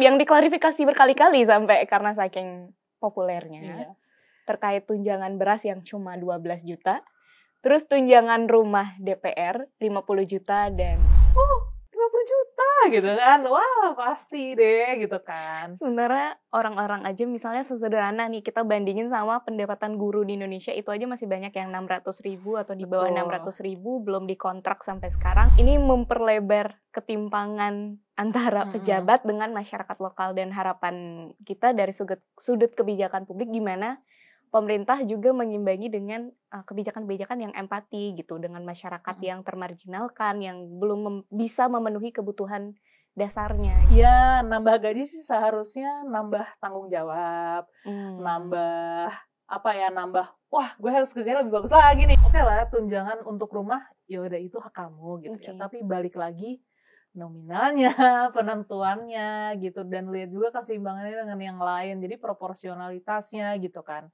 yang diklarifikasi berkali-kali sampai karena saking populernya. Iya. Terkait tunjangan beras yang cuma 12 juta. Terus tunjangan rumah DPR 50 juta dan 50 juta gitu kan. Wah, pasti deh gitu kan. sebenarnya orang-orang aja misalnya sesederhana nih kita bandingin sama pendapatan guru di Indonesia itu aja masih banyak yang 600.000 atau di bawah Betul. 600.000 belum dikontrak sampai sekarang. Ini memperlebar ketimpangan antara pejabat dengan masyarakat lokal dan harapan kita dari sudut kebijakan publik gimana pemerintah juga mengimbangi dengan kebijakan-kebijakan yang empati gitu dengan masyarakat yang termarginalkan yang belum bisa memenuhi kebutuhan dasarnya. Ya, nambah gaji sih seharusnya nambah tanggung jawab, nambah wah gue harus kerjanya lebih bagus lagi nih. Oke lah, tunjangan untuk rumah ya udah itu hak kamu gitu ya. Tapi balik lagi nominalnya, penentuannya gitu, dan lihat juga keseimbangannya dengan yang lain. Jadi proporsionalitasnya gitu kan.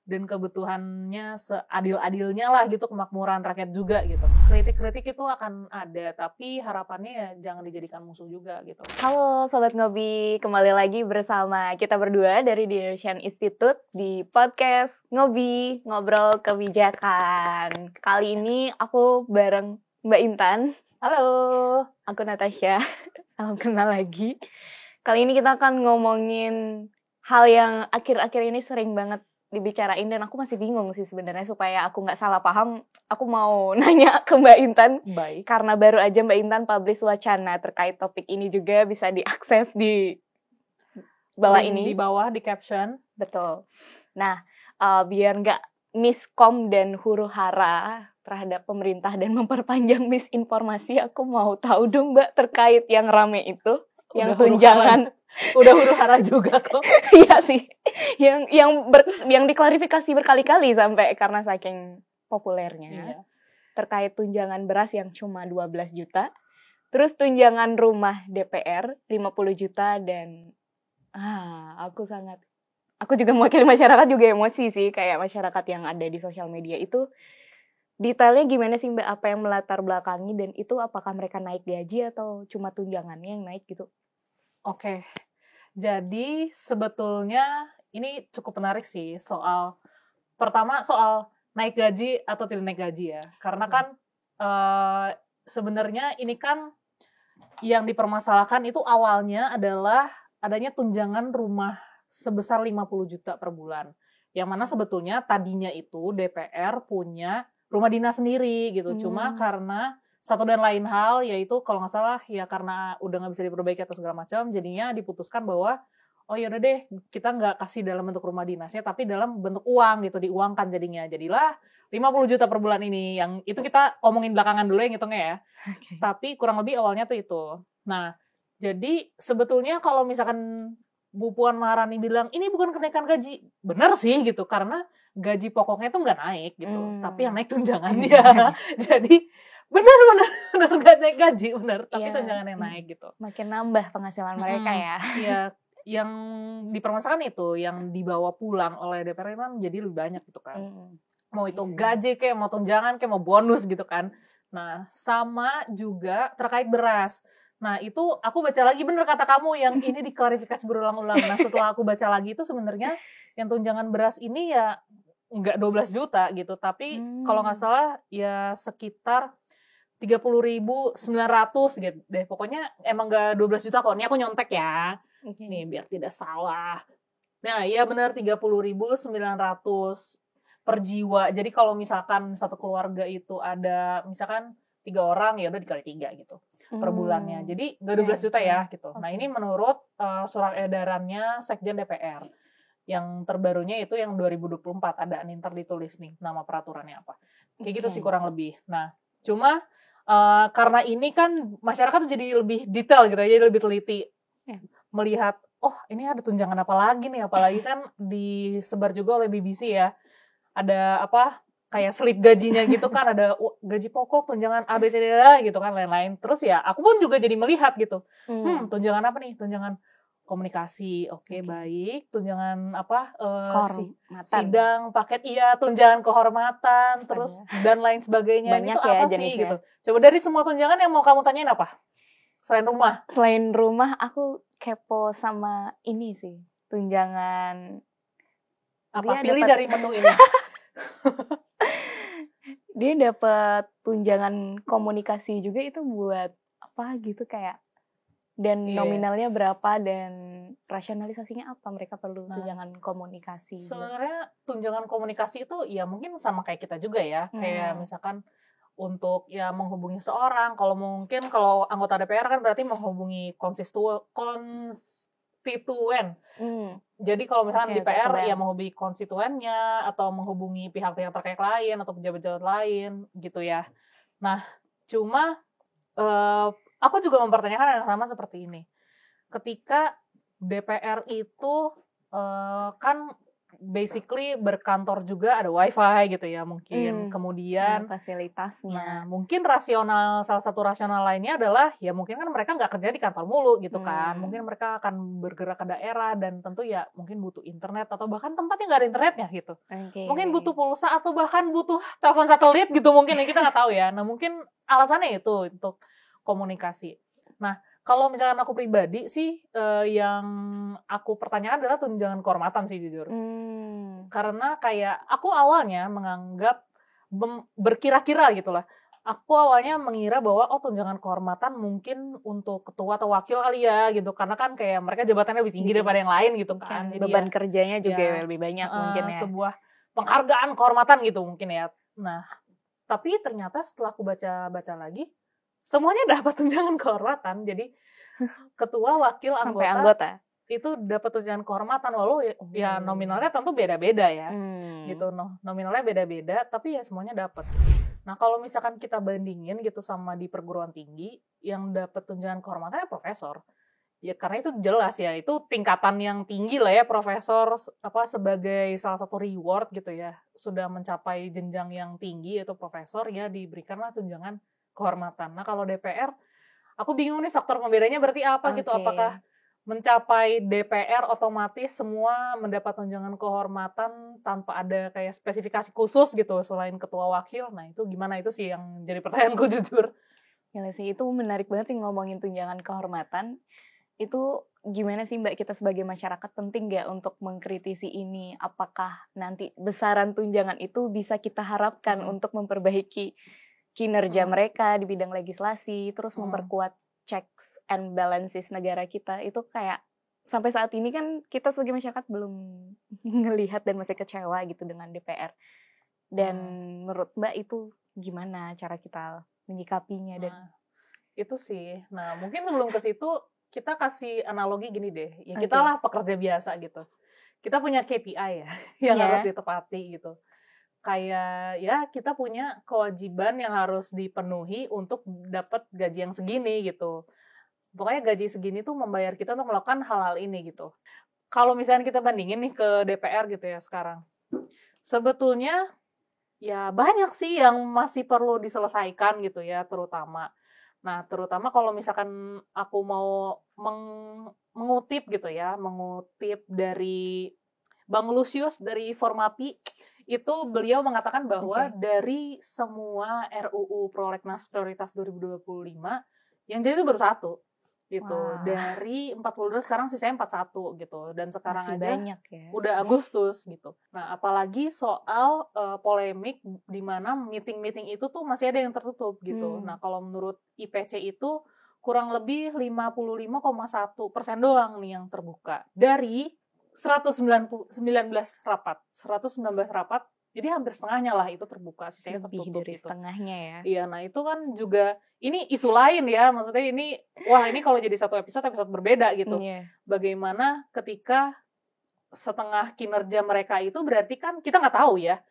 Dan kebutuhannya seadil-adilnya lah gitu, kemakmuran rakyat juga gitu. Kritik-kritik itu akan ada, tapi harapannya ya jangan dijadikan musuh juga gitu. Halo Sobat Ngobi, kembali lagi bersama kita berdua dari The Indonesian Institute di podcast Ngobi, Ngobrol Kebijakan. Kali ini aku bareng Mbak Intan. Halo. Aku Natasha, salam kenal lagi. Kali ini kita akan ngomongin hal yang akhir-akhir ini sering banget dibicarain dan aku masih bingung sih sebenarnya. Supaya aku nggak salah paham, aku mau nanya ke Mbak Intan. Baik. Karena baru aja Mbak Intan publish wacana terkait topik ini juga bisa diakses di bawah ini. Di bawah, di caption. Betul. Nah, biar nggak miskom dan huru hara terhadap pemerintah dan memperpanjang misinformasi, aku mau tahu dong Mbak terkait yang rame itu. Yang tunjangan udah huru hara juga kok. Iya sih. Yang diklarifikasi berkali-kali sampai karena saking populernya. Iya. Terkait tunjangan beras yang cuma 12 juta. Terus tunjangan rumah DPR 50 juta dan aku juga mewakili masyarakat juga emosi sih, kayak masyarakat yang ada di sosial media itu. Detailnya gimana sih Mbak, apa yang melatar belakangi dan itu apakah mereka naik gaji atau cuma tunjangannya yang naik gitu? Oke, jadi sebetulnya ini cukup menarik sih pertama soal naik gaji atau tidak naik gaji ya. Karena kan sebenarnya ini kan yang dipermasalahkan itu awalnya adalah adanya tunjangan rumah sebesar 50 juta per bulan. Yang mana sebetulnya tadinya itu DPR punya rumah dinas sendiri gitu. Cuma karena satu dan lain hal, yaitu kalau nggak salah ya karena udah nggak bisa diperbaiki atau segala macam, jadinya diputuskan bahwa oh yaudah deh kita nggak kasih dalam bentuk rumah dinasnya, tapi dalam bentuk uang gitu, diuangkan jadinya. Jadilah 50 juta per bulan ini, yang itu kita omongin belakangan dulu yang ngitungnya ya. Okay. Tapi kurang lebih awalnya tuh itu. Nah, jadi sebetulnya kalau misalkan Bu Puan Maharani bilang ini bukan kenaikan gaji, benar sih gitu, karena gaji pokoknya tuh nggak naik gitu, tapi yang naik tunjangannya. Jadi benar gak naik gaji tapi tunjangan yang naik gitu. Makin nambah penghasilan mereka ya. Iya, yang dipermasalahkan itu yang dibawa pulang oleh DPR kan jadi lebih banyak gitu kan. Mau itu gaji kayak mau tunjangan kayak mau bonus gitu kan. Nah, sama juga terkait beras. Nah, itu aku baca lagi, bener kata kamu yang ini diklarifikasi berulang-ulang. Nah, setelah aku baca lagi itu sebenarnya yang tunjangan beras ini ya nggak 12 juta gitu, tapi kalau nggak salah ya sekitar 30.900 gitu deh. Pokoknya emang gak 12 juta kok. Ini aku nyontek ya. Okay. Nih biar tidak salah. Nah, iya benar 30.900 per jiwa. Jadi kalau misalkan satu keluarga itu ada misalkan 3 orang, ya udah dikali 3 gitu per bulannya. Jadi gak 12 juta ya gitu. Okay. Nah, ini menurut surat edarannya Sekjen DPR. Yang terbarunya itu yang 2024 ada ntar ditulis nih nama peraturannya apa. Kayak gitu sih kurang lebih. Nah, cuma karena ini kan masyarakat tuh jadi lebih detail gitu, jadi lebih teliti melihat, oh ini ada tunjangan apa lagi nih, apalagi kan disebar juga oleh BBC ya, ada apa kayak slip gajinya gitu kan, ada gaji pokok, tunjangan ABCD gitu kan, lain-lain. Terus ya aku pun juga jadi melihat gitu, tunjangan apa nih, tunjangan komunikasi, oke, baik, tunjangan apa sidang paket, tunjangan kehormatan, terus dan lain sebagainya. Banyak itu ya, apa sih gitu. Coba dari semua tunjangan yang mau kamu tanyain apa selain rumah? Selain rumah aku kepo sama ini sih, tunjangan. Apa pilih dari menu ini? Dia dapat tunjangan komunikasi juga, itu buat apa gitu kayak, dan nominalnya berapa dan rasionalisasinya apa mereka perlu tunjangan komunikasi. Sebenarnya tunjangan komunikasi itu ya mungkin sama kayak kita juga ya, kayak misalkan untuk ya menghubungi seorang, kalau mungkin kalau anggota DPR kan berarti menghubungi konstituen. Jadi kalau misalkan DPR ya menghubungi konstituennya atau menghubungi pihak-pihak terkait lain atau pejabat-pejabat lain gitu ya. Nah, cuma aku juga mempertanyakan yang sama seperti ini. Ketika DPR itu kan basically berkantor juga ada wifi gitu ya mungkin, kemudian fasilitasnya. Nah, mungkin salah satu rasional lainnya adalah ya mungkin kan mereka nggak kerja di kantor mulu gitu kan, mungkin mereka akan bergerak ke daerah dan tentu ya mungkin butuh internet atau bahkan tempatnya nggak ada internetnya gitu, mungkin butuh pulsa atau bahkan butuh telepon satelit gitu mungkin ya, kita nggak tahu ya. Nah mungkin alasannya itu untuk komunikasi. Nah kalau misalkan aku pribadi sih yang aku pertanyakan adalah tunjangan kehormatan sih jujur. Karena kayak aku awalnya menganggap berkira-kira gitulah. Aku awalnya mengira bahwa tunjangan kehormatan mungkin untuk ketua atau wakil kali ya gitu. Karena kan kayak mereka jabatannya lebih tinggi daripada yang lain gitu kan. Jadi beban kerjanya juga lebih banyak mungkin ya. Sebuah penghargaan kehormatan gitu mungkin ya. Nah, tapi ternyata setelah aku baca lagi semuanya dapat tunjangan kehormatan. Jadi ketua, wakil, anggota itu dapat tunjangan kehormatan, walau ya nominalnya tentu beda-beda ya. Gitu, nominalnya beda-beda, tapi ya semuanya dapat. Nah, kalau misalkan kita bandingin gitu sama di perguruan tinggi, yang dapat tunjangan kehormatannya profesor. Ya karena itu jelas ya, itu tingkatan yang tinggi lah ya, profesor sebagai salah satu reward gitu ya. Sudah mencapai jenjang yang tinggi yaitu profesor ya diberikanlah tunjangan kehormatan. Nah, kalau DPR aku bingung nih faktor pembedanya berarti apa gitu. Apakah mencapai DPR otomatis semua mendapat tunjangan kehormatan tanpa ada kayak spesifikasi khusus gitu selain ketua wakil? Nah itu gimana, itu sih yang jadi pertanyaanku jujur. Ya sih, itu menarik banget sih ngomongin tunjangan kehormatan. Itu gimana sih Mbak, kita sebagai masyarakat penting gak untuk mengkritisi ini? Apakah nanti besaran tunjangan itu bisa kita harapkan untuk memperbaiki kinerja mereka di bidang legislasi, terus memperkuat checks and balances negara kita? Itu kayak sampai saat ini kan kita sebagai masyarakat belum ngelihat dan masih kecewa gitu dengan DPR. Dan menurut Mbak itu gimana cara kita menyikapinya? Dan itu sih. Nah mungkin sebelum ke situ kita kasih analogi gini deh. Ya kita lah pekerja biasa gitu. Kita punya KPI ya yang harus ditepati gitu. Kayak ya kita punya kewajiban yang harus dipenuhi untuk dapat gaji yang segini gitu. Pokoknya gaji segini tuh membayar kita untuk melakukan hal-hal ini gitu. Kalau misalnya kita bandingin nih ke DPR gitu ya sekarang, sebetulnya ya banyak sih yang masih perlu diselesaikan gitu ya, terutama. Nah terutama kalau misalkan aku mau mengutip gitu ya, mengutip dari Bang Lusius dari Formapi, itu beliau mengatakan bahwa dari semua RUU Prolegnas Prioritas 2025 yang jadi itu baru 1 gitu. Dari 42 sekarang sisanya 41 gitu. Dan sekarang masih aja banyak ya. Udah Agustus gitu. Nah, apalagi soal polemik di mana meeting-meeting itu tuh masih ada yang tertutup gitu. Nah, kalau menurut IPC itu kurang lebih 55,1% doang nih yang terbuka dari 119 rapat, jadi hampir setengahnya lah itu terbuka, sisanya tertutup. Lebih dari gitu. Setengahnya ya. Iya, nah itu kan juga, ini isu lain ya, maksudnya ini, ini kalau jadi satu episode berbeda gitu. Bagaimana ketika setengah kinerja mereka itu berarti kan kita nggak tahu ya,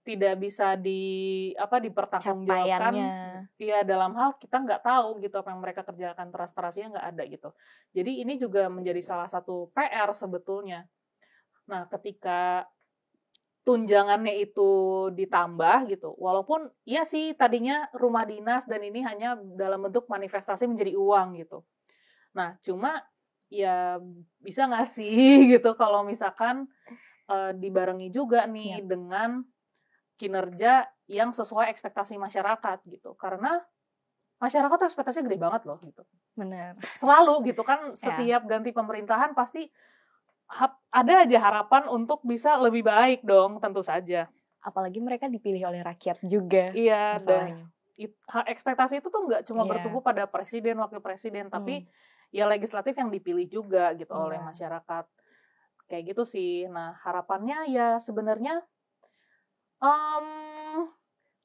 tidak bisa dipertanggungjawabkan. Iya, dalam hal kita nggak tahu gitu apa yang mereka kerjakan, transparansinya nggak ada gitu. Jadi ini juga menjadi salah satu PR sebetulnya. Nah, ketika tunjangannya itu ditambah gitu, walaupun iya sih tadinya rumah dinas dan ini hanya dalam bentuk manifestasi menjadi uang gitu. Nah, cuma ya bisa nggak sih gitu kalau misalkan dibarengi juga nih dengan kinerja yang sesuai ekspektasi masyarakat gitu. Karena masyarakat tuh ekspektasinya gede banget loh gitu. Benar. Selalu gitu kan, setiap ganti pemerintahan pasti ada aja harapan untuk bisa lebih baik dong, tentu saja. Apalagi mereka dipilih oleh rakyat juga. Iya, masalahnya. Ekspektasi itu tuh nggak cuma bertumbuh pada presiden, wakil presiden, tapi ya legislatif yang dipilih juga gitu oleh masyarakat. Kayak gitu sih. Nah, harapannya ya sebenarnya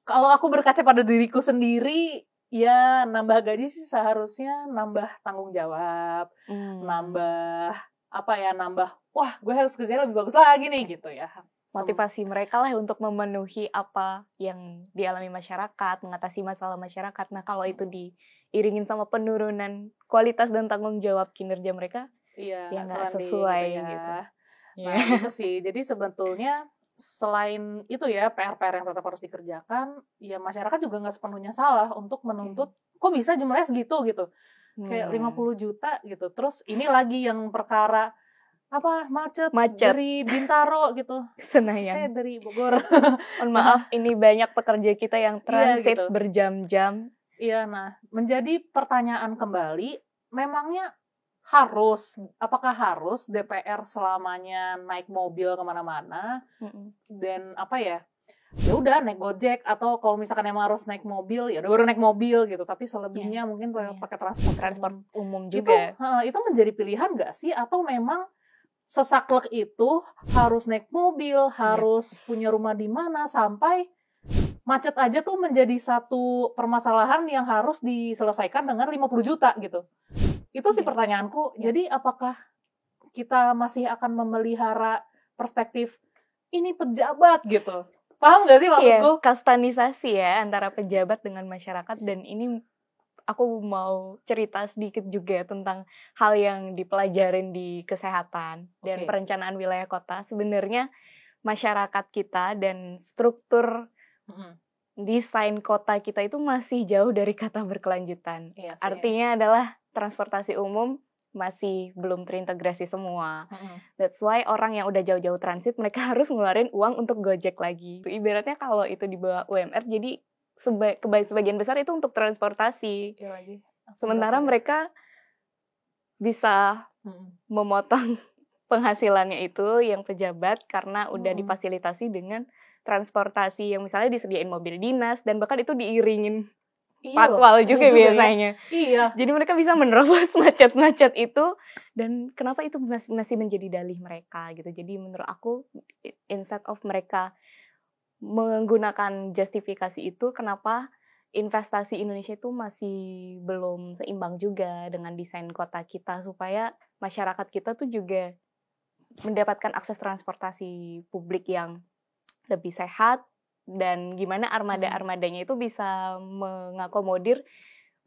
kalau aku berkaca pada diriku sendiri, ya nambah gaji sih seharusnya nambah tanggung jawab, nambah wah gue harus kerja lebih bagus lagi nih gitu ya. Motivasi mereka lah untuk memenuhi apa yang dialami masyarakat, mengatasi masalah masyarakat. Nah, kalau itu diiringin sama penurunan kualitas dan tanggung jawab kinerja mereka, ya nggak sesuai gitu. Nah, itu sih. Jadi sebetulnya selain itu ya, PR-PR yang tetap harus dikerjakan, ya masyarakat juga nggak sepenuhnya salah untuk menuntut, kok bisa jumlahnya segitu gitu. Kayak 50 juta gitu. Terus ini lagi yang perkara macet dari Bintaro gitu. Senayan. Saya dari Bogor. Mohon maaf, ini banyak pekerja kita yang transit gitu. Berjam-jam. Iya, nah menjadi pertanyaan kembali, memangnya apakah harus DPR selamanya naik mobil kemana-mana? Dan ya udah naik Gojek, atau kalau misalkan emang harus naik mobil, ya udah baru naik mobil gitu. Tapi selebihnya mungkin pakai transport umum juga. Itu menjadi pilihan nggak sih? Atau memang sesaklek itu harus naik mobil, harus punya rumah di mana, sampai macet aja tuh menjadi satu permasalahan yang harus diselesaikan dengan 50 juta gitu. Itu sih pertanyaanku. Jadi apakah kita masih akan memelihara perspektif ini pejabat gitu? Paham gak sih maksudku? Kastanisasi ya antara pejabat dengan masyarakat. Dan ini aku mau cerita sedikit juga tentang hal yang dipelajarin di kesehatan dan perencanaan wilayah kota. Sebenarnya masyarakat kita dan struktur desain kota kita itu masih jauh dari kata berkelanjutan. Artinya adalah transportasi umum masih belum terintegrasi semua. That's why orang yang udah jauh-jauh transit, mereka harus ngeluarin uang untuk Gojek lagi. Ibaratnya kalau itu di bawah UMR, jadi sebagian besar itu untuk transportasi. Sementara mereka bisa memotong penghasilannya itu yang pejabat karena udah difasilitasi dengan transportasi yang misalnya disediain mobil dinas, dan bahkan itu diiringin patwal juga biasanya. Iya. Jadi mereka bisa menerobos macet-macet itu, dan kenapa itu masih menjadi dalih mereka gitu. Jadi menurut aku, instead of mereka menggunakan justifikasi itu, kenapa investasi Indonesia itu masih belum seimbang juga dengan desain kota kita, supaya masyarakat kita tuh juga mendapatkan akses transportasi publik yang lebih sehat, dan gimana armada-armadanya itu bisa mengakomodir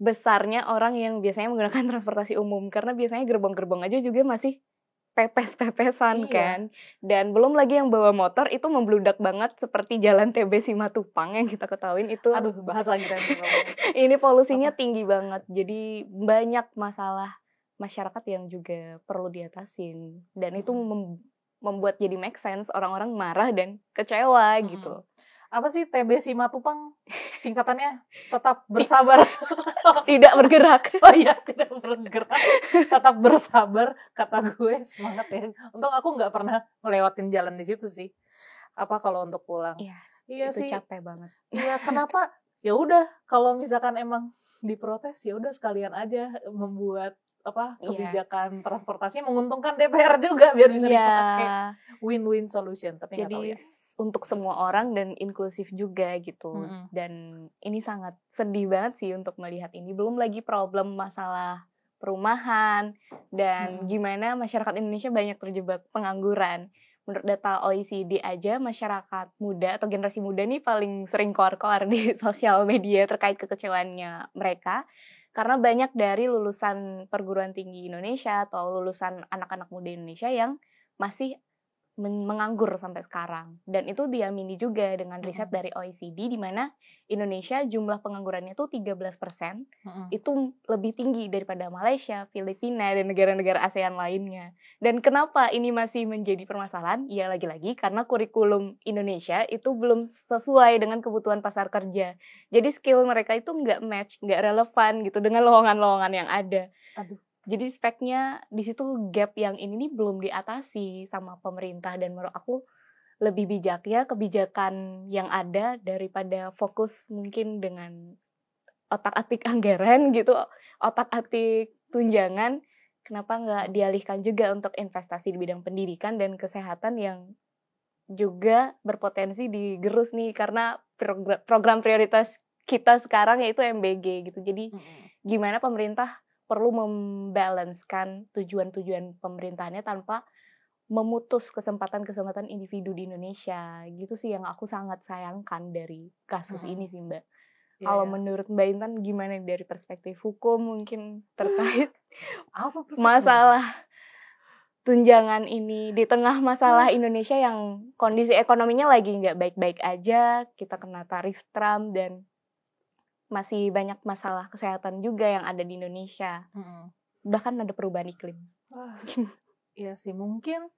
besarnya orang yang biasanya menggunakan transportasi umum. Karena biasanya gerbong-gerbong aja juga masih pepes-pepesan kan. Dan belum lagi yang bawa motor itu membludak banget, seperti jalan TB Simatupang yang kita ketahuin itu. Aduh, bahas lagi kan. Ini polusinya tinggi banget. Jadi banyak masalah masyarakat yang juga perlu diatasin. Dan itu membuat jadi make sense, orang-orang marah dan kecewa gitu. Apa sih TB Simatupang? Singkatannya tetap bersabar. Tidak bergerak. Oh iya, tidak bergerak. Tetap bersabar, kata gue. Semangat ya. Untung aku nggak pernah ngelewatin jalan di situ sih. Kalau untuk pulang. Iya itu sih. Capek banget. Iya, kenapa? Ya udah, kalau misalkan emang diprotes, ya udah sekalian aja membuat kebijakan transportasinya menguntungkan DPR juga, biar bisa dipakai win-win solution. Tapi jadi untuk semua orang dan inklusif juga gitu. Dan ini sangat sedih banget sih untuk melihat ini. Belum lagi problem masalah perumahan dan gimana masyarakat Indonesia banyak terjebak pengangguran. Menurut data OECD aja, masyarakat muda atau generasi muda nih paling sering koar-koar di sosial media terkait kekecewaannya mereka. Karena banyak dari lulusan perguruan tinggi Indonesia atau lulusan anak-anak muda Indonesia yang masih menganggur sampai sekarang. Dan itu diamini juga dengan riset dari OECD di mana Indonesia jumlah penganggurannya itu 13%, itu lebih tinggi daripada Malaysia, Filipina, dan negara-negara ASEAN lainnya. Dan kenapa ini masih menjadi permasalahan? Ya lagi-lagi karena kurikulum Indonesia itu belum sesuai dengan kebutuhan pasar kerja. Jadi skill mereka itu nggak match, nggak relevan gitu dengan lowongan-lowongan yang ada. Jadi speknya di situ gap yang ini nih belum diatasi sama pemerintah, dan menurut aku lebih bijaknya kebijakan yang ada daripada fokus mungkin dengan otak-atik anggaran gitu, otak-atik tunjangan, kenapa nggak dialihkan juga untuk investasi di bidang pendidikan dan kesehatan yang juga berpotensi digerus nih karena program prioritas kita sekarang yaitu MBG gitu. Jadi gimana pemerintah perlu membalancekan tujuan-tujuan pemerintahannya tanpa memutus kesempatan-kesempatan individu di Indonesia. Gitu sih yang aku sangat sayangkan dari kasus ini sih, Mbak. Kalau menurut Mbak Intan gimana dari perspektif hukum mungkin terkait masalah tunjangan ini di tengah masalah Indonesia yang kondisi ekonominya lagi nggak baik-baik aja, kita kena tarif Trump dan masih banyak masalah kesehatan juga yang ada di Indonesia. Bahkan ada perubahan iklim. Iya sih, mungkin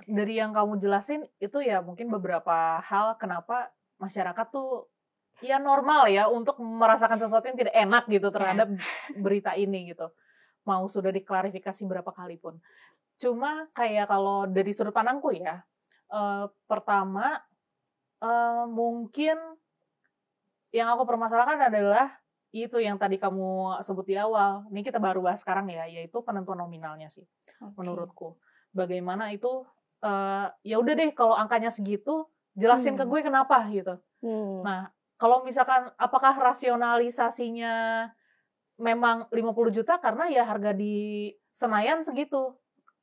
dari yang kamu jelasin itu ya mungkin beberapa hal kenapa masyarakat tuh ya normal ya untuk merasakan sesuatu yang tidak enak gitu terhadap berita ini gitu. Mau sudah diklarifikasi berapa kali pun. Cuma kayak kalau dari sudut pandangku ya, pertama mungkin yang aku permasalahkan adalah itu yang tadi kamu sebut di awal. Ini kita baru bahas sekarang ya, yaitu penentuan nominalnya sih. Menurutku, bagaimana itu ya udah deh kalau angkanya segitu, jelasin ke gue kenapa gitu. Nah, kalau misalkan apakah rasionalisasinya memang 50 juta karena ya harga di Senayan segitu.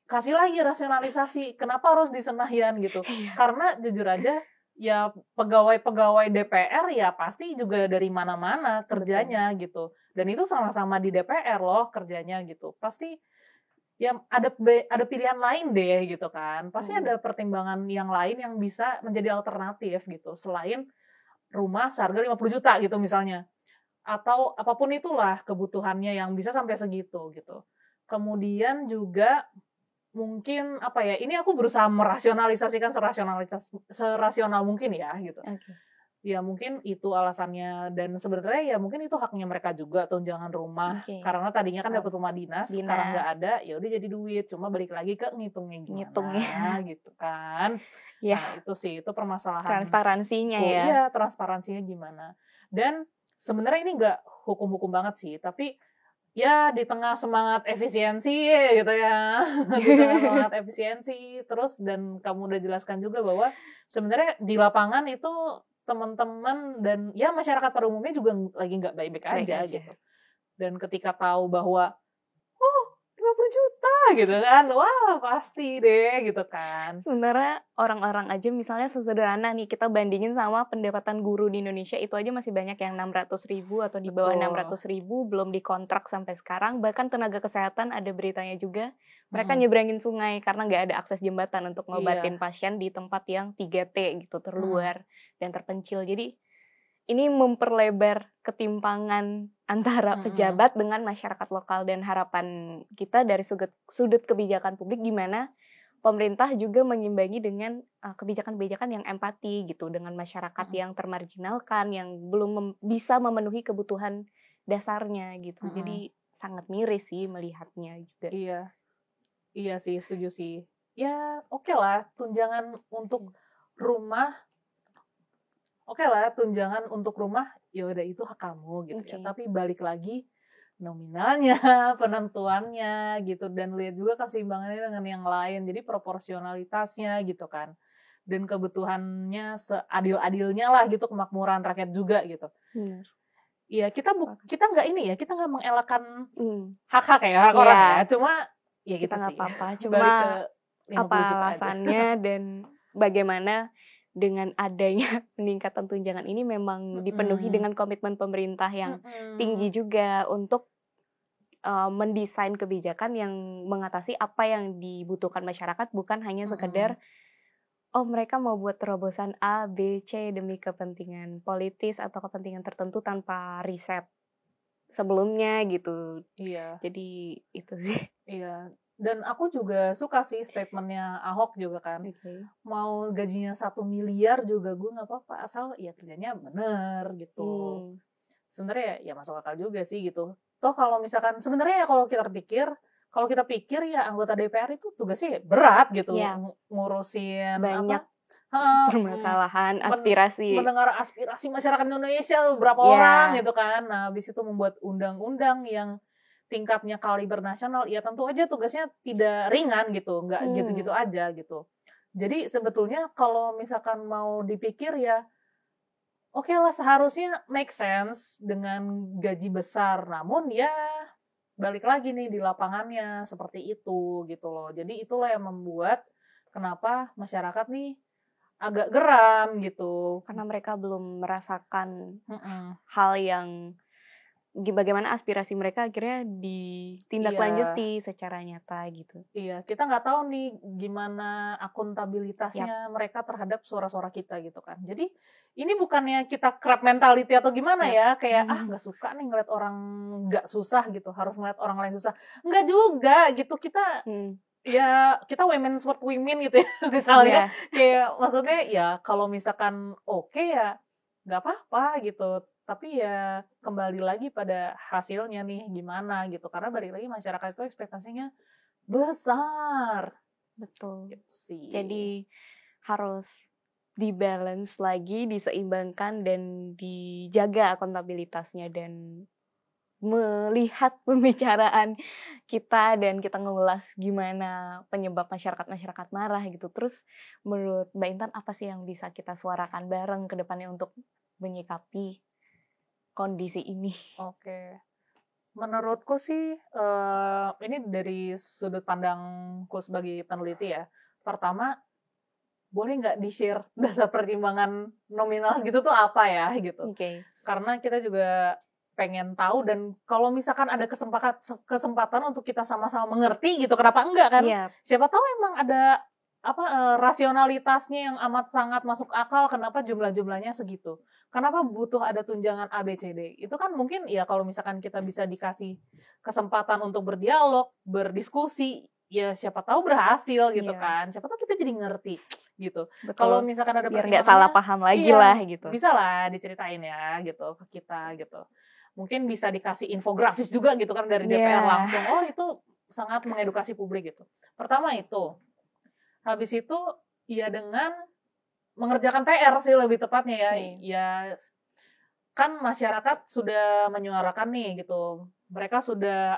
Kasih lagi rasionalisasi, kenapa harus di Senayan gitu. Karena jujur aja ya pegawai-pegawai DPR ya pasti juga dari mana-mana kerjanya gitu. Dan itu sama-sama di DPR loh kerjanya gitu. Pasti ya ada pilihan lain deh gitu kan. Pasti ada pertimbangan yang lain yang bisa menjadi alternatif gitu. Selain rumah seharga 50 juta gitu misalnya. Atau apapun itulah kebutuhannya yang bisa sampai segitu gitu. Kemudian juga mungkin apa ya, ini aku berusaha merasionalisasikan serasional mungkin ya gitu. Ya mungkin itu alasannya, dan sebenarnya ya mungkin itu haknya mereka juga tunjangan rumah karena tadinya kan dapat rumah dinas. Sekarang nggak ada, ya udah jadi duit, cuma balik lagi ke ngitungnya gimana gitu kan. Nah itu sih, itu permasalahan transparansinya ya. Iya, transparansinya gimana. Dan sebenarnya ini nggak hukum-hukum banget sih, tapi ya di tengah semangat efisiensi gitu ya, di tengah semangat efisiensi terus, dan kamu udah jelaskan juga bahwa sebenarnya di lapangan itu teman-teman dan ya masyarakat pada umumnya juga lagi nggak baik-baik aja gitu. Dan ketika tahu bahwa 50 juta gitu kan, wah pasti deh gitu kan. Sebenarnya orang-orang aja misalnya sesederhana nih, kita bandingin sama pendapatan guru di Indonesia itu aja masih banyak yang 600.000 atau di bawah 600.000 belum dikontrak sampai sekarang. Bahkan tenaga kesehatan ada beritanya juga, mereka nyebrangin sungai karena nggak ada akses jembatan untuk ngobatin pasien di tempat yang 3T gitu, terluar dan terpencil. Jadi ini memperlebar ketimpangan antara pejabat dengan masyarakat lokal, dan harapan kita dari sudut kebijakan publik gimana pemerintah juga mengimbangi dengan kebijakan-kebijakan yang empati gitu dengan masyarakat yang termarginalkan, yang belum bisa memenuhi kebutuhan dasarnya gitu. Jadi sangat miris sih melihatnya juga. Iya sih, setuju sih. Ya oke lah, tunjangan untuk rumah. Tunjangan untuk rumah ya udah itu hak kamu gitu ya. Tapi balik lagi nominalnya, penentuannya gitu, dan lihat juga keseimbangannya dengan yang lain. Jadi proporsionalitasnya gitu kan. Dan kebutuhannya seadil-adilnya lah gitu, kemakmuran rakyat juga gitu. Iya, kita nggak ini ya, kita nggak mengelakkan hak-hak ya, hak orang ya. Cuma ya kita nggak sih. apa-apa, cuma apa alasannya dan bagaimana dengan adanya peningkatan tunjangan ini memang dipenuhi dengan komitmen pemerintah yang tinggi juga untuk mendesain kebijakan yang mengatasi apa yang dibutuhkan masyarakat, bukan hanya sekedar mereka mau buat terobosan A, B, C demi kepentingan politis atau kepentingan tertentu tanpa riset sebelumnya gitu. Iya. Jadi itu sih. Iya. Dan aku juga suka sih statementnya Ahok juga kan. Mau gajinya 1 miliar juga gue nggak apa-apa asal ya kerjanya bener gitu. Sebenarnya ya masuk akal juga sih gitu. Toh kalau misalkan sebenarnya ya kalau kita pikir ya anggota DPR itu tugasnya berat gitu, ngurusin banyak permasalahan, aspirasi. Mendengar aspirasi masyarakat Indonesia berapa orang gitu kan. Nah, habis itu membuat undang-undang yang tingkatnya kaliber nasional, ya tentu aja tugasnya tidak ringan gitu, nggak gitu-gitu aja gitu. Jadi sebetulnya kalau misalkan mau dipikir ya oke lah, seharusnya make sense dengan gaji besar, namun ya balik lagi nih di lapangannya seperti itu gitu loh. Jadi itulah yang membuat kenapa masyarakat nih agak geram gitu. Karena mereka belum merasakan hal yang bagaimana aspirasi mereka akhirnya ditindaklanjuti secara nyata gitu. Iya, kita nggak tahu nih gimana akuntabilitasnya mereka terhadap suara-suara kita gitu kan. Jadi ini bukannya kita crab mentality atau gimana ya, kayak nggak suka nih ngeliat orang nggak susah gitu, harus ngeliat orang lain susah. Nggak juga gitu, kita ya kita women support women gitu ya misalnya. Kayak maksudnya ya kalau misalkan oke ya nggak apa-apa gitu. Tapi ya kembali lagi pada hasilnya nih gimana gitu, karena balik lagi masyarakat itu ekspektasinya besar. Betul sih. Jadi harus dibalance lagi, diseimbangkan dan dijaga akuntabilitasnya dan melihat pembicaraan kita dan kita ngulas gimana penyebab masyarakat marah gitu. Terus menurut Mbak Intan apa sih yang bisa kita suarakan bareng ke depannya untuk menyikapi kondisi ini? Oke. Menurutku sih ini dari sudut pandangku sebagai peneliti ya. Pertama, boleh nggak di-share dasar pertimbangan nominal gitu tuh apa ya gitu. Karena kita juga pengen tahu, dan kalau misalkan ada kesempatan untuk kita sama-sama mengerti gitu, kenapa enggak kan? Siapa tahu emang ada rasionalitasnya yang amat sangat masuk akal, kenapa jumlah-jumlahnya segitu. Kenapa butuh ada tunjangan A, B, C, D. Itu kan mungkin ya kalau misalkan kita bisa dikasih kesempatan untuk berdialog, berdiskusi, ya siapa tahu berhasil gitu kan. Siapa tahu kita jadi ngerti gitu. Kalau misalkan ada biar nggak salah paham lagi lah gitu. Bisa lah diceritain ya gitu ke kita gitu. Mungkin bisa dikasih infografis juga gitu kan dari DPR langsung. Oh itu sangat mengedukasi publik gitu. Pertama itu. Habis itu ya dengan mengerjakan PR sih lebih tepatnya ya. Ya kan masyarakat sudah menyuarakan nih gitu. Mereka sudah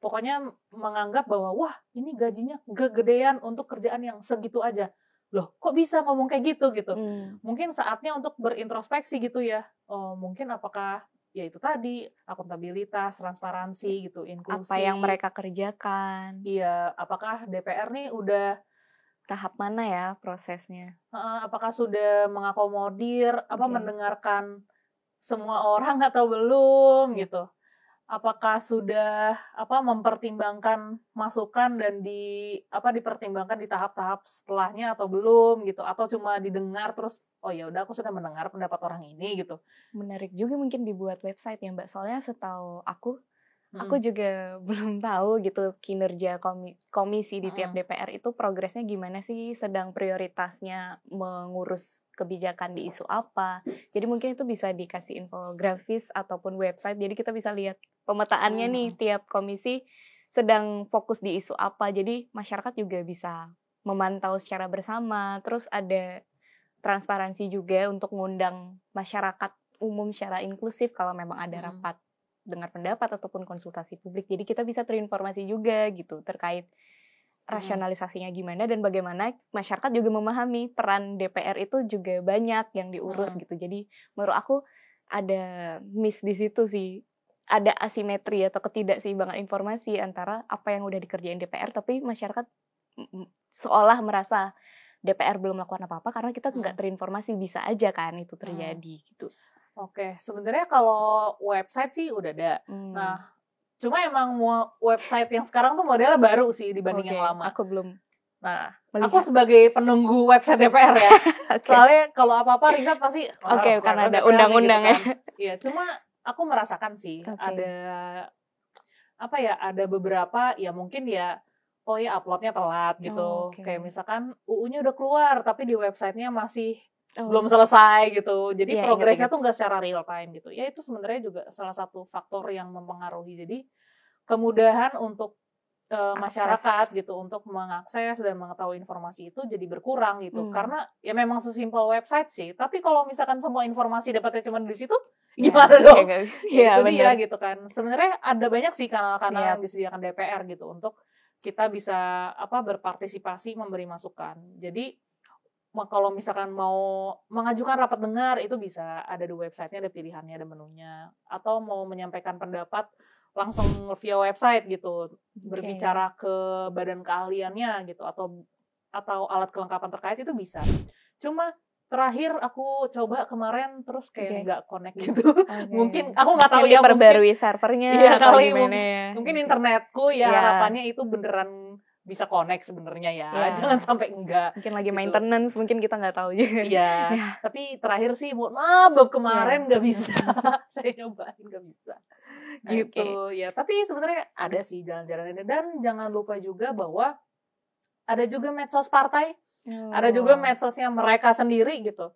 pokoknya menganggap bahwa wah ini gajinya kegedean untuk kerjaan yang segitu aja. Loh kok bisa ngomong kayak gitu gitu. Mungkin saatnya untuk berintrospeksi gitu ya. Oh mungkin apakah ya itu tadi akuntabilitas, transparansi gitu, inklusi. Apa yang mereka kerjakan? Iya, apakah DPR nih udah tahap mana ya prosesnya? Apakah sudah mengakomodir mendengarkan semua orang atau belum gitu? Apakah sudah mempertimbangkan masukan dan dipertimbangkan di tahap-tahap setelahnya atau belum gitu, atau cuma didengar terus oh ya udah aku sudah mendengar pendapat orang ini gitu. Menarik juga mungkin dibuat website ya Mbak, soalnya setahu aku juga belum tahu gitu kinerja komisi di tiap DPR itu progresnya gimana sih, sedang prioritasnya mengurus kebijakan di isu apa. Jadi mungkin itu bisa dikasih infografis ataupun website, jadi kita bisa lihat pemetaannya nih tiap komisi sedang fokus di isu apa. Jadi masyarakat juga bisa memantau secara bersama. Terus ada transparansi juga untuk mengundang masyarakat umum secara inklusif kalau memang ada rapat dengar pendapat ataupun konsultasi publik. Jadi kita bisa terinformasi juga gitu terkait rasionalisasinya gimana dan bagaimana masyarakat juga memahami peran DPR itu juga banyak yang diurus gitu. Jadi menurut aku ada miss di situ sih. Ada asimetri atau ketidakseimbangan informasi antara apa yang udah dikerjain DPR tapi masyarakat seolah merasa DPR belum melakukan apa-apa karena kita nggak terinformasi. Bisa aja kan itu terjadi gitu. Oke, sebenarnya kalau website sih udah ada. Nah, Cuma emang website yang sekarang tuh modelnya baru sih dibanding yang lama. Aku belum. Nah, aku sebagai penunggu website DPR ya. Soalnya kalau apa-apa riset pasti karena ada undang-undang gitu kan. Iya, cuma aku merasakan sih ada ada beberapa ya mungkin ya uploadnya telat gitu. Kayak misalkan UU-nya udah keluar tapi di websitenya masih belum selesai gitu. Jadi progresnya tuh nggak secara real time gitu. Ya itu sebenarnya juga salah satu faktor yang mempengaruhi. Jadi kemudahan untuk masyarakat gitu untuk mengakses dan mengetahui informasi itu jadi berkurang gitu. Karena ya memang sesimpel website sih. Tapi kalau misalkan semua informasi dapatnya cuma di situ, gimana dong? Ya, itu dia gitu kan. Sebenarnya ada banyak sih kanal-kanal yang disediakan DPR gitu untuk kita bisa berpartisipasi memberi masukan. Jadi kalau misalkan mau mengajukan rapat dengar itu bisa ada di websitenya, ada pilihannya, ada menunya. Atau mau menyampaikan pendapat langsung via website gitu, berbicara ke badan keahliannya gitu atau alat kelengkapan terkait itu bisa. Cuma terakhir aku coba kemarin terus kayak nggak connect gitu. Mungkin aku nggak tahu ya, perbarui servernya atau gimana ya. Mungkin internetku ya harapannya itu beneran bisa connect sebenarnya ya. Jangan sampai enggak. Mungkin lagi maintenance, mungkin kita nggak tahu juga. Iya, tapi terakhir sih mohon maaf kemarin nggak bisa. Saya nyobain nggak bisa. Gitu ya. Tapi sebenarnya ada sih jalan-jalannya, dan jangan lupa juga bahwa ada juga medsos partai. Ada juga medsosnya mereka sendiri gitu.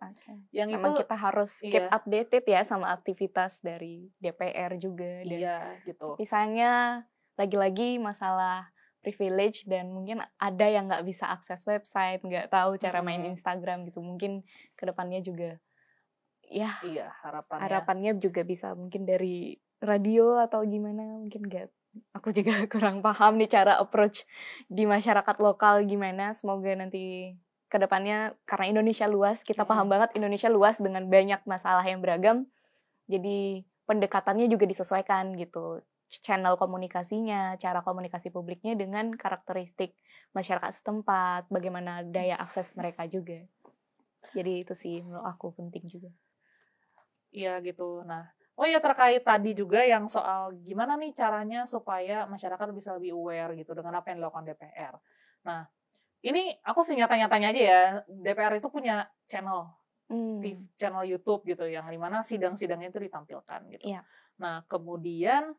Yang memang itu kita harus keep updated ya sama aktivitas dari DPR juga. Iya, gitu. Misalnya lagi-lagi masalah privilege dan mungkin ada yang nggak bisa akses website, nggak tahu cara main Instagram gitu. Mungkin kedepannya juga harapannya juga bisa mungkin dari radio atau gimana, mungkin nggak. Aku juga kurang paham nih cara approach di masyarakat lokal gimana. Semoga nanti kedepannya, karena Indonesia luas, kita paham banget Indonesia luas dengan banyak masalah yang beragam. Jadi pendekatannya juga disesuaikan gitu. Channel komunikasinya, cara komunikasi publiknya dengan karakteristik masyarakat setempat, bagaimana daya akses mereka juga. Jadi itu sih menurut aku penting juga. Iya gitu. Nah, terkait tadi juga yang soal gimana nih caranya supaya masyarakat bisa lebih aware gitu dengan apa yang dilakukan DPR. Nah, ini aku senyata-nyatanya aja ya, DPR itu punya channel channel YouTube gitu yang dimana sidang-sidangnya itu ditampilkan gitu. Nah, kemudian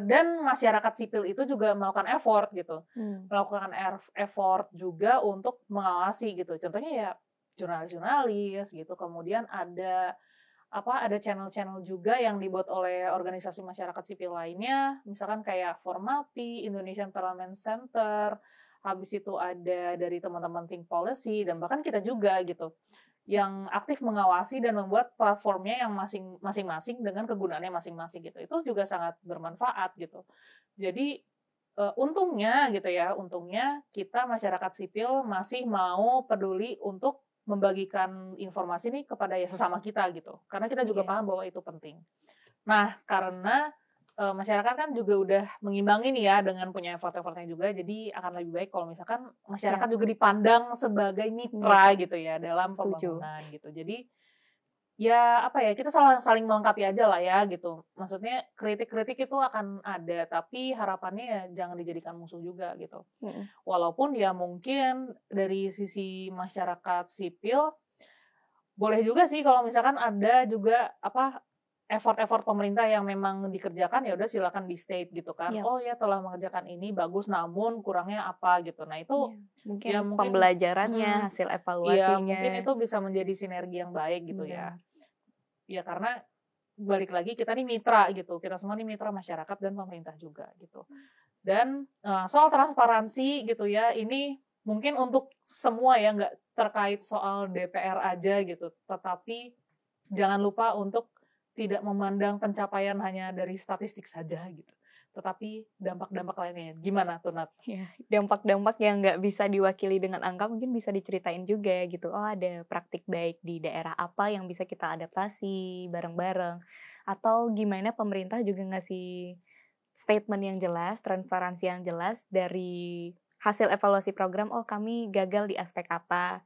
dan masyarakat sipil itu juga melakukan effort gitu, melakukan effort juga untuk mengawasi gitu. Contohnya ya jurnalis-jurnalis gitu. Kemudian ada channel-channel juga yang dibuat oleh organisasi masyarakat sipil lainnya, misalkan kayak Formapi, Indonesian Parliament Center, habis itu ada dari teman-teman Think Policy, dan bahkan kita juga gitu, yang aktif mengawasi dan membuat platformnya yang masing-masing dengan kegunaannya masing-masing gitu. Itu juga sangat bermanfaat gitu. Jadi untungnya kita masyarakat sipil masih mau peduli untuk membagikan informasi ini kepada sesama kita gitu. Karena kita juga paham bahwa itu penting. Nah, karena masyarakat kan juga udah mengimbangi nih ya dengan punya effort-effortnya juga, jadi akan lebih baik kalau misalkan masyarakat juga dipandang sebagai mitra gitu ya dalam pembangunan gitu. Jadi ya kita saling melengkapi aja lah ya gitu. Maksudnya kritik-kritik itu akan ada, tapi harapannya ya jangan dijadikan musuh juga gitu. Walaupun ya mungkin dari sisi masyarakat sipil boleh juga sih kalau misalkan ada juga effort-effort pemerintah yang memang dikerjakan, ya udah silakan di state gitu kan. Telah mengerjakan ini bagus, namun kurangnya apa gitu. Nah itu mungkin pembelajarannya, hasil evaluasinya. Iya, mungkin itu bisa menjadi sinergi yang baik gitu ya. Ya karena balik lagi kita nih mitra gitu. Kita semua nih mitra masyarakat dan pemerintah juga gitu. Dan soal transparansi gitu ya, ini mungkin untuk semua ya, nggak terkait soal DPR aja gitu. Tetapi jangan lupa untuk tidak memandang pencapaian hanya dari statistik saja gitu, tetapi dampak-dampak lainnya. Gimana tuh, Nat? Ya, dampak-dampak yang nggak bisa diwakili dengan angka mungkin bisa diceritain juga gitu. Oh, ada praktik baik di daerah apa yang bisa kita adaptasi bareng-bareng. Atau gimana pemerintah juga ngasih statement yang jelas, transparansi yang jelas dari hasil evaluasi program, oh kami gagal di aspek apa.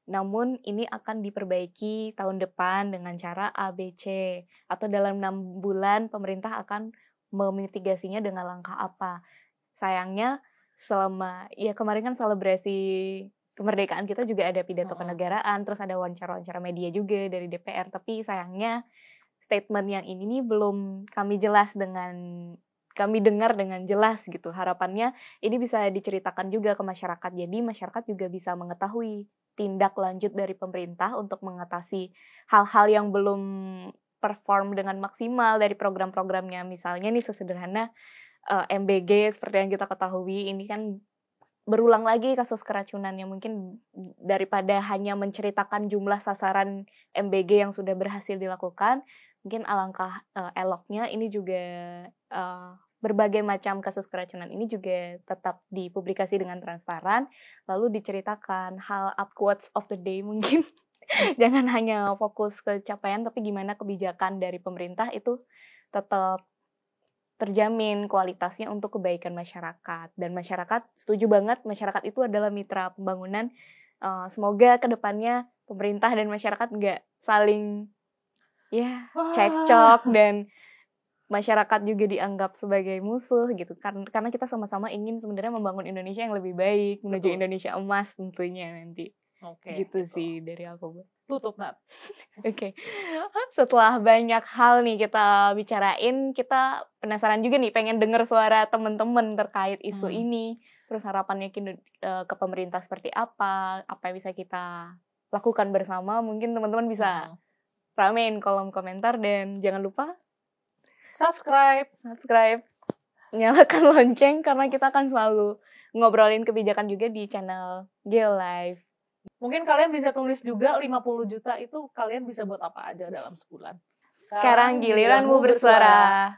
Namun ini akan diperbaiki tahun depan dengan cara A, B, C. Atau dalam 6 bulan pemerintah akan memitigasinya dengan langkah apa. Sayangnya selama kemarin kan selebrasi kemerdekaan kita juga ada pidato kenegaraan, terus ada wawancara-wawancara media juga dari DPR, tapi sayangnya statement yang ini nih belum kami dengar dengan jelas gitu. Harapannya ini bisa diceritakan juga ke masyarakat, jadi masyarakat juga bisa mengetahui tindak lanjut dari pemerintah untuk mengatasi hal-hal yang belum perform dengan maksimal dari program-programnya. Misalnya nih sesederhana MBG seperti yang kita ketahui, ini kan berulang lagi kasus keracunan yang mungkin daripada hanya menceritakan jumlah sasaran MBG yang sudah berhasil dilakukan, mungkin alangkah eloknya ini juga berbagai macam kasus keracunan ini juga tetap dipublikasi dengan transparan, lalu diceritakan hal up quotes of the day mungkin. Jangan hanya fokus ke capaian, tapi gimana kebijakan dari pemerintah itu tetap terjamin kualitasnya untuk kebaikan masyarakat. Dan masyarakat, setuju banget, masyarakat itu adalah mitra pembangunan. Semoga kedepannya pemerintah dan masyarakat nggak saling cekcok dan masyarakat juga dianggap sebagai musuh gitu. Karena kita sama-sama ingin sebenarnya membangun Indonesia yang lebih baik, menuju Indonesia emas tentunya nanti. Gitu sih dari aku. Tutup, Nat. Oke. Setelah banyak hal nih kita bicarain, kita penasaran juga nih, pengen denger suara teman-teman terkait isu ini. Terus harapannya ke pemerintah seperti apa yang bisa kita lakukan bersama. Mungkin teman-teman bisa ramein kolom komentar, dan jangan lupa subscribe, nyalakan lonceng, karena kita akan selalu ngobrolin kebijakan juga di channel Geolive. Mungkin kalian bisa tulis juga 50 juta itu kalian bisa buat apa aja dalam sebulan. Sekarang giliranmu bersuara.